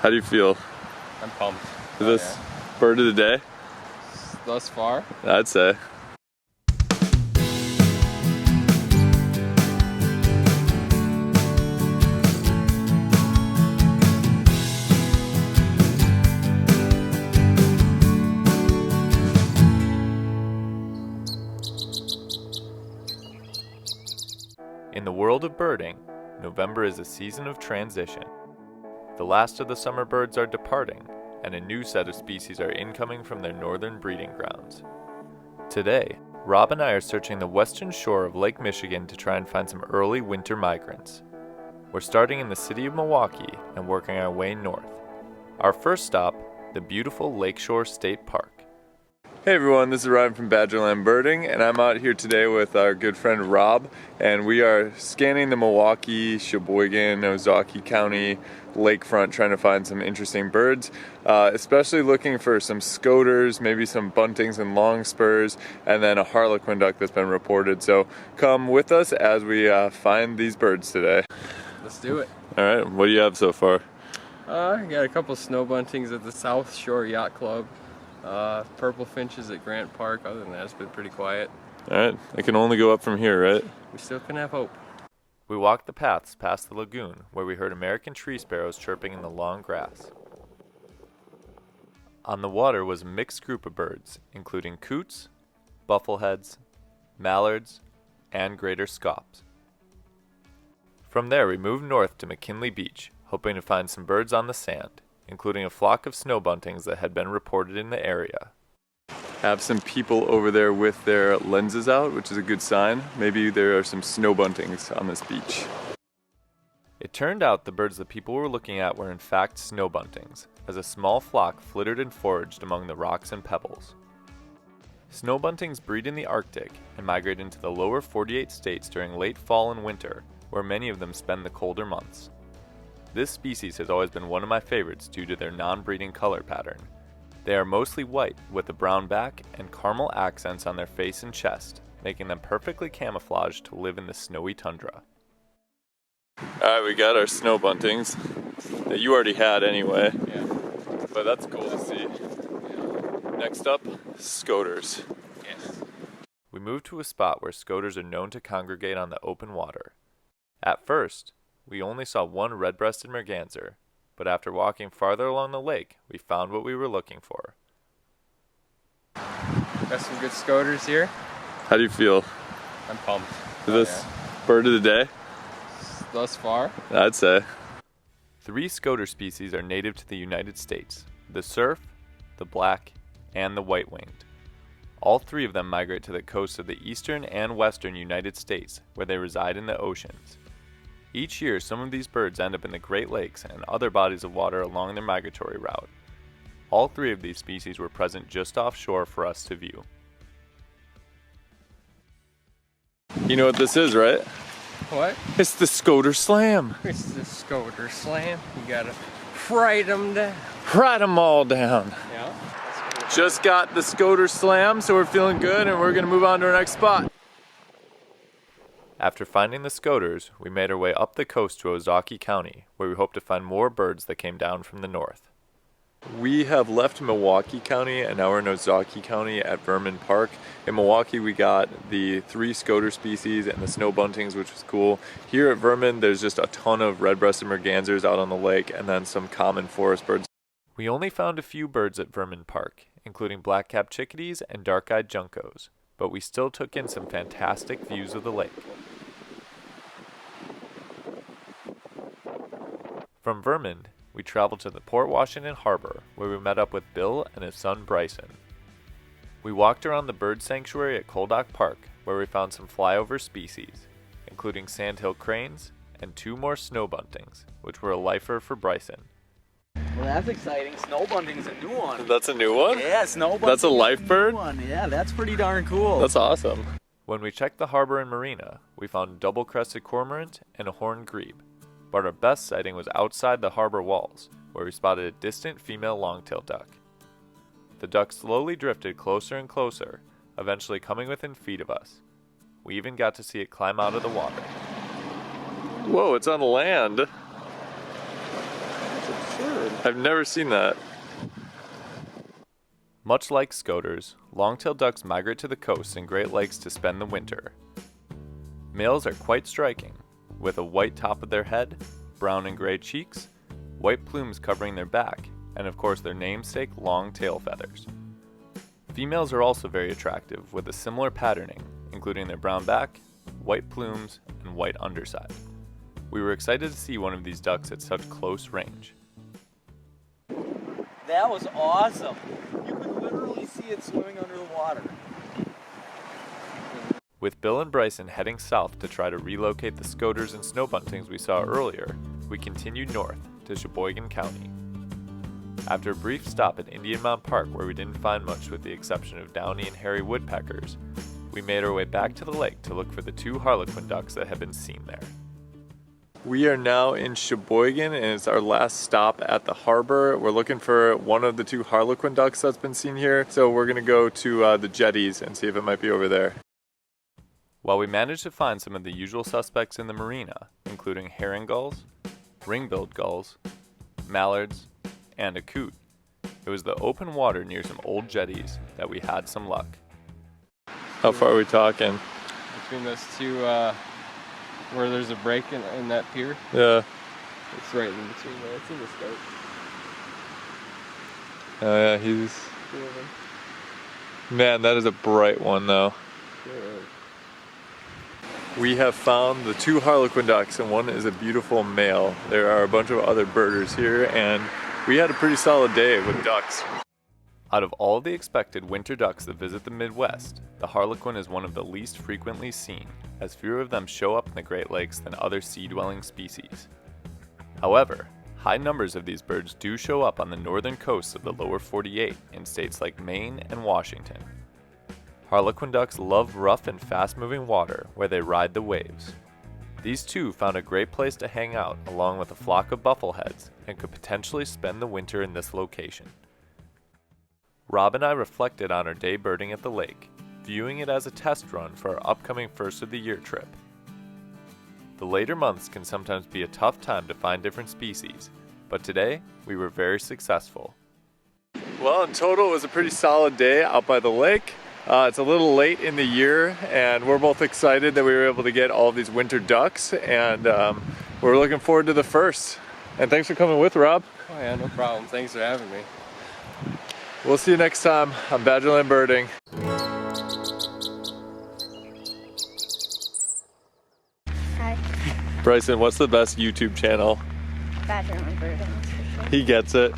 How do you feel? I'm pumped. Is this bird of the day? Thus far? I'd say. In the world of birding, November is a season of transition. The last of the summer birds are departing, and a new set of species are incoming from their northern breeding grounds. Today, Rob and I are searching the western shore of Lake Michigan to try and find some early winter migrants. We're starting in the city of Milwaukee and working our way north. Our first stop, the beautiful Lakeshore State Park. Hey everyone, this is Ryan from Badgerland Birding, and I'm out here today with our good friend Rob, and we are scanning the Milwaukee, Sheboygan, Ozaukee County lakefront trying to find some interesting birds, especially looking for some Scoters, maybe some Buntings and Longspurs, and then a Harlequin Duck that's been reported. So come with us as we find these birds today. Let's do it. Alright, what do you have so far? I got a couple snow buntings at the South Shore Yacht Club. Purple finches at Grant Park. Other than that, it's been pretty quiet. Alright, I can only go up from here, right? We still can have hope. We walked the paths past the lagoon, where we heard American tree sparrows chirping in the long grass. On the water was a mixed group of birds, including coots, buffleheads, mallards, and greater scaups. From there, we moved north to McKinley Beach, hoping to find some birds on the sand, including a flock of snow buntings that had been reported in the area. Have some people over there with their lenses out, which is a good sign. Maybe there are some snow buntings on this beach. It turned out the birds that people were looking at were in fact snow buntings, as a small flock flittered and foraged among the rocks and pebbles. Snow buntings breed in the Arctic and migrate into the lower 48 states during late fall and winter, where many of them spend the colder months. This species has always been one of my favorites due to their non-breeding color pattern. They are mostly white with a brown back and caramel accents on their face and chest, making them perfectly camouflaged to live in the snowy tundra. Alright, we got our snow buntings that you already had anyway. Yeah. But that's cool to see. Next up, Scoters. Yes. We moved to a spot where Scoters are known to congregate on the open water. At first, we only saw one red-breasted Merganser, but after walking farther along the lake, we found what we were looking for. Got some good Scoters here. How do you feel? I'm pumped. Is this bird of the day? Thus far? I'd say. 3 Scoter species are native to the United States: the surf, the black, and the white-winged. All 3 of them migrate to the coasts of the eastern and western United States, where they reside in the oceans. Each year, some of these birds end up in the Great Lakes and other bodies of water along their migratory route. All 3 of these species were present just offshore for us to view. You know what this is, right? What? It's the Scoter Slam. It's the Scoter Slam. You gotta fright them down. Write them all down. Yeah. Just got the Scoter Slam, so we're feeling good, and we're gonna move on to our next spot. After finding the Scoters, we made our way up the coast to Ozaukee County, where we hope to find more birds that came down from the north. We have left Milwaukee County and now we're in Ozaukee County at Vermin Park. In Milwaukee we got the 3 Scoter species and the snow buntings, which was cool. Here at Vermin there's just a ton of red-breasted Mergansers out on the lake and then some common forest birds. We only found a few birds at Vermin Park, including black-capped chickadees and dark-eyed juncos, but we still took in some fantastic views of the lake. From Vermin, we traveled to the Port Washington Harbor, where we met up with Bill and his son Bryson. We walked around the bird sanctuary at Coldock Park, where we found some flyover species, including Sandhill Cranes and 2 more snow buntings, which were a lifer for Bryson. Well, that's exciting. Snow bunting's a new one. That's a new one? Yeah, snow bunting. That's a life bird? Yeah, that's pretty darn cool. That's awesome. When we checked the harbor and marina, we found double-crested cormorant and a horned grebe, but our best sighting was outside the harbor walls, where we spotted a distant female longtail duck. The duck slowly drifted closer and closer, eventually coming within feet of us. We even got to see it climb out of the water. Whoa, it's on land. That's absurd. I've never seen that. Much like scoters, long-tailed ducks migrate to the coast and Great Lakes to spend the winter. Males are quite striking, with a white top of their head, brown and gray cheeks, white plumes covering their back, and of course their namesake long tail feathers. Females are also very attractive, with a similar patterning, including their brown back, white plumes, and white underside. We were excited to see one of these ducks at such close range. That was awesome. You could literally see it swimming under the water. With Bill and Bryson heading south to try to relocate the scoters and snow buntings we saw earlier, we continued north to Sheboygan County. After a brief stop at Indian Mound Park where we didn't find much with the exception of downy and hairy woodpeckers, we made our way back to the lake to look for the 2 Harlequin ducks that had been seen there. We are now in Sheboygan and it's our last stop at the harbor. We're looking for one of the 2 Harlequin ducks that's been seen here, so we're gonna go to the jetties and see if it might be over there. While we managed to find some of the usual suspects in the marina, including herring gulls, ring-billed gulls, mallards, and a coot, it was the open water near some old jetties that we had some luck. How far are we talking? Between those 2, where there's a break in that pier. Yeah. It's right in between there. It's in the scope. Oh yeah, he's... Man, that is a bright one though. Yeah. We have found the 2 Harlequin ducks and one is a beautiful male. There are a bunch of other birders here and we had a pretty solid day with ducks. Out of all the expected winter ducks that visit the Midwest, the Harlequin is one of the least frequently seen, as fewer of them show up in the Great Lakes than other sea-dwelling species. However, high numbers of these birds do show up on the northern coasts of the lower 48 in states like Maine and Washington. Harlequin ducks love rough and fast-moving water where they ride the waves. These 2 found a great place to hang out along with a flock of buffleheads and could potentially spend the winter in this location. Rob and I reflected on our day birding at the lake, viewing it as a test run for our upcoming first of the year trip. The later months can sometimes be a tough time to find different species, but today we were very successful. Well, in total it was a pretty solid day out by the lake. It's a little late in the year and we're both excited that we were able to get all of these winter ducks and we're looking forward to the first. And thanks for coming with, Rob. Oh yeah, no problem. Thanks for having me. We'll see you next time on Badgerland Birding. Hi, Bryson, what's the best YouTube channel? Badgerland Birding, for sure. He gets it.